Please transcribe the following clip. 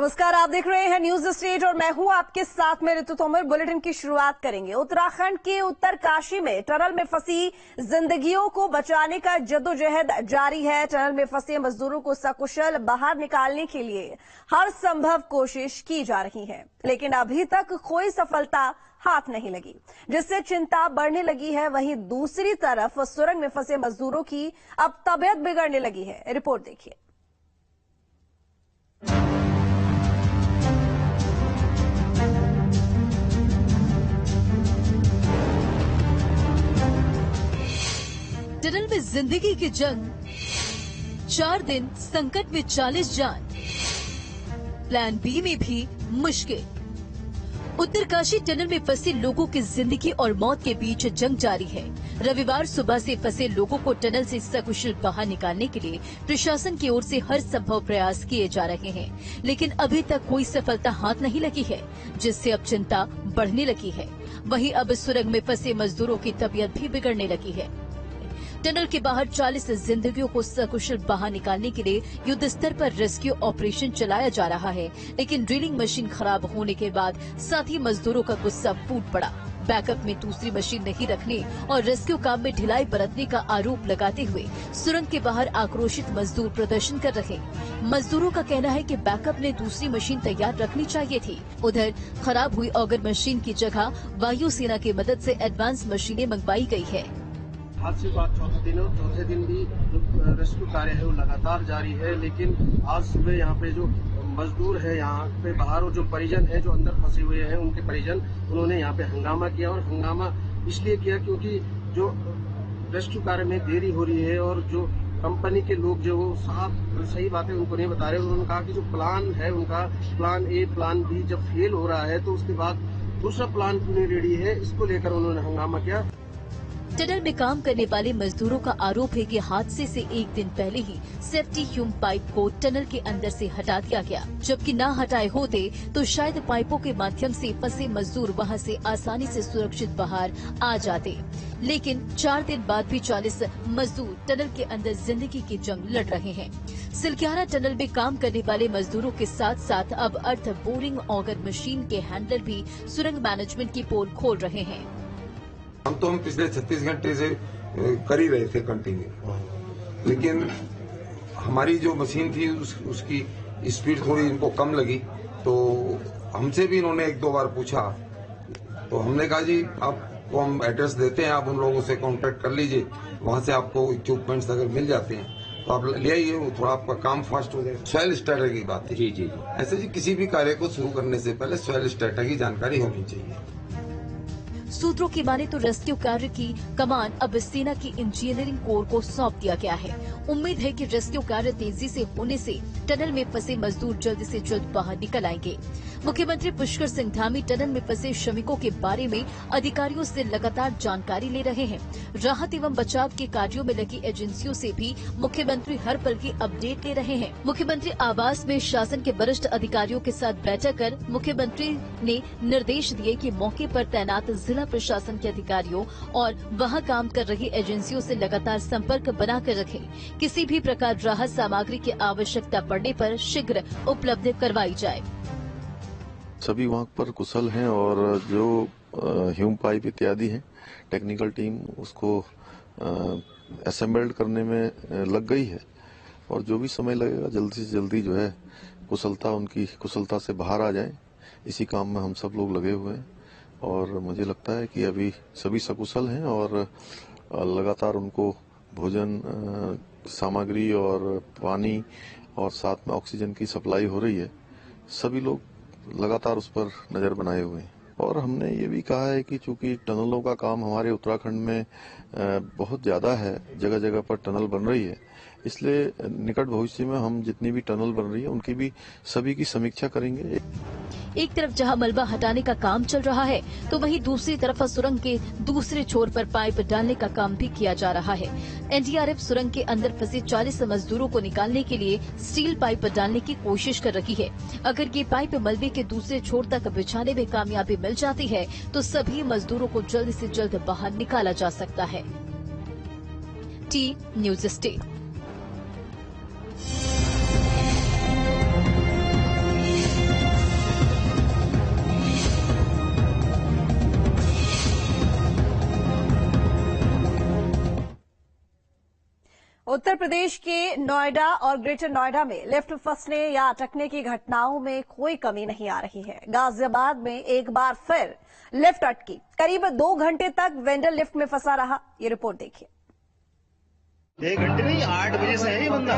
नमस्कार, आप देख रहे हैं न्यूज स्टेट और मैं हूं आपके साथ में ऋतु तोमर। बुलेटिन की शुरुआत करेंगे। उत्तराखंड के उत्तरकाशी में टनल में फंसी जिंदगियों को बचाने का जद्दोजहद जारी है। टनल में फंसे मजदूरों को सकुशल बाहर निकालने के लिए हर संभव कोशिश की जा रही है, लेकिन अभी तक कोई सफलता हाथ नहीं लगी, जिससे चिंता बढ़ने लगी है। वहीं दूसरी तरफ सुरंग में फंसे मजदूरों की अब तबीयत बिगड़ने लगी है। रिपोर्ट देखिए। टनल में जिंदगी की जंग, 4 दिन संकट में 40 जान, प्लान बी में भी मुश्किल। उत्तरकाशी टनल में फंसे लोगों की जिंदगी और मौत के बीच जंग जारी है। रविवार सुबह से फंसे लोगों को टनल से सकुशल बाहर निकालने के लिए प्रशासन की ओर से हर संभव प्रयास किए जा रहे हैं, लेकिन अभी तक कोई सफलता हाथ नहीं लगी है, जिससे अब चिंता बढ़ने लगी है। वहीं अब सुरंग में फंसे मजदूरों की तबीयत भी बिगड़ने लगी है। टनल के बाहर 40 जिंदगियों को सकुशल बाहर निकालने के लिए युद्ध स्तर पर रेस्क्यू ऑपरेशन चलाया जा रहा है, लेकिन ड्रिलिंग मशीन खराब होने के बाद साथी मजदूरों का गुस्सा फूट पड़ा। बैकअप में दूसरी मशीन नहीं रखने और रेस्क्यू काम में ढिलाई बरतने का आरोप लगाते हुए सुरंग के बाहर आक्रोशित मजदूर प्रदर्शन कर रहे। मजदूरों का कहना है कि बैकअप में दूसरी मशीन तैयार रखनी चाहिए थी। उधर खराब हुई ऑगर मशीन की जगह वायुसेना की मदद से एडवांस मशीनें मंगवाई गई है। आज से बात चौथे दिन भी जो रेस्क्यू कार्य है वो लगातार जारी है, लेकिन आज सुबह यहाँ पे जो मजदूर है यहाँ पे बाहर और जो परिजन है जो अंदर फंसे हुए हैं उनके परिजन, उन्होंने यहाँ पे हंगामा किया। और हंगामा इसलिए किया क्योंकि जो रेस्क्यू कार्य में देरी हो रही है और जो कंपनी के लोग जो साफ सही बातें उनको नहीं बता रहे। उन्होंने कहा कि जो प्लान है उनका, प्लान ए प्लान बी जब फेल हो रहा है तो उसके बाद दूसरा प्लान क्यों नहीं रेडी है, इसको लेकर उन्होंने हंगामा किया। टनल में काम करने वाले मजदूरों का आरोप है कि हादसे से एक दिन पहले ही सेफ्टी ह्यूम पाइप को टनल के अंदर से हटा दिया गया, जबकि न हटाए होते तो शायद पाइपों के माध्यम से फंसे मजदूर वहां से आसानी से सुरक्षित बाहर आ जाते। लेकिन 4 दिन बाद भी 40 मजदूर टनल के अंदर जिंदगी की जंग लड़ रहे हैं। सिलक्यारा टनल में काम करने वाले मजदूरों के साथ साथ अब अर्थ बोरिंग ऑगर मशीन के हैंडलर भी सुरंग मैनेजमेंट की पोल खोल रहे हैं। हम पिछले 36 घंटे से कर ही रहे थे कंटिन्यू, लेकिन हमारी जो मशीन थी उसकी स्पीड थोड़ी इनको कम लगी, तो हमसे भी इन्होंने 1-2 बार पूछा। तो हमने कहा जी आपको हम एड्रेस देते हैं, आप उन लोगों से कांटेक्ट कर लीजिए, वहां से आपको इक्विपमेंट्स अगर मिल जाते हैं तो आप ले आइए, थोड़ा आपका काम फास्ट हो जाए। सॉइल स्टेटस की बात है। जी। ऐसे जी किसी भी कार्य को शुरू करने से पहले सॉइल स्टेटस की जानकारी होनी चाहिए। सूत्रों की माने तो रेस्क्यू कार्य की कमान अब सेना की इंजीनियरिंग कोर को सौंप दिया गया है। उम्मीद है कि रेस्क्यू कार्य तेजी से होने से टनल में फंसे मजदूर जल्द से जल्द बाहर निकल आएंगे। मुख्यमंत्री पुष्कर सिंह धामी टनल में फंसे श्रमिकों के बारे में अधिकारियों से लगातार जानकारी ले रहे हैं। राहत एवं बचाव के कार्यों में लगी एजेंसियों से भी मुख्यमंत्री हर पल की अपडेट ले रहे हैं। मुख्यमंत्री आवास में शासन के वरिष्ठ अधिकारियों के साथ बैठक कर मुख्यमंत्री ने निर्देश दिए कि मौके पर तैनात जिला प्रशासन के अधिकारियों और वहां काम कर रही एजेंसियों से लगातार संपर्क बनाकर रखें। किसी भी प्रकार राहत सामग्री की आवश्यकता पड़ने पर शीघ्र उपलब्ध करवाई जाए। सभी वहां पर कुशल हैं और जो ह्यूम पाइप इत्यादि है टेक्निकल टीम उसको असेंबल्ड करने में लग गई है, और जो भी समय लगेगा जल्दी से जल्दी जो है उनकी कुशलता से बाहर आ जाए, इसी काम में हम सब लोग लगे हुए हैं। और मुझे लगता है कि अभी सभी सकुशल हैं और लगातार उनको भोजन सामग्री और पानी और साथ में ऑक्सीजन की सप्लाई हो रही है। सभी लोग लगातार उस पर नजर बनाए हुए हैं। और हमने ये भी कहा है कि चूंकि टनलों का काम हमारे उत्तराखंड में बहुत ज्यादा है, जगह जगह पर टनल बन रही है, इसलिए निकट भविष्य में हम जितनी भी टनल बन रही है उनकी भी सभी की समीक्षा करेंगे। एक तरफ जहां मलबा हटाने का काम चल रहा है तो वहीं दूसरी तरफ सुरंग के दूसरे छोर पर पाइप डालने का काम भी किया जा रहा है। एनडीआरएफ सुरंग के अंदर फंसे 40 मजदूरों को निकालने के लिए स्टील पाइप डालने की कोशिश कर रही है। अगर ये पाइप मलबे के दूसरे छोर तक बिछाने में कामयाबी मिल जाती है तो सभी मजदूरों को जल्द से जल्द बाहर निकाला जा सकता है। T news state. Uttar Pradesh के नोएडा और ग्रेटर नोएडा में लिफ्ट फंसने या अटकने की घटनाओं में कोई कमी नहीं आ रही है। गाजियाबाद में एक बार फिर लिफ्ट अटकी, करीब 2 घंटे तक वेंडर लिफ्ट में फंसा रहा। ये रिपोर्ट देखिए। 1 घंटे नहीं, 8 बजे से है ये बंदा।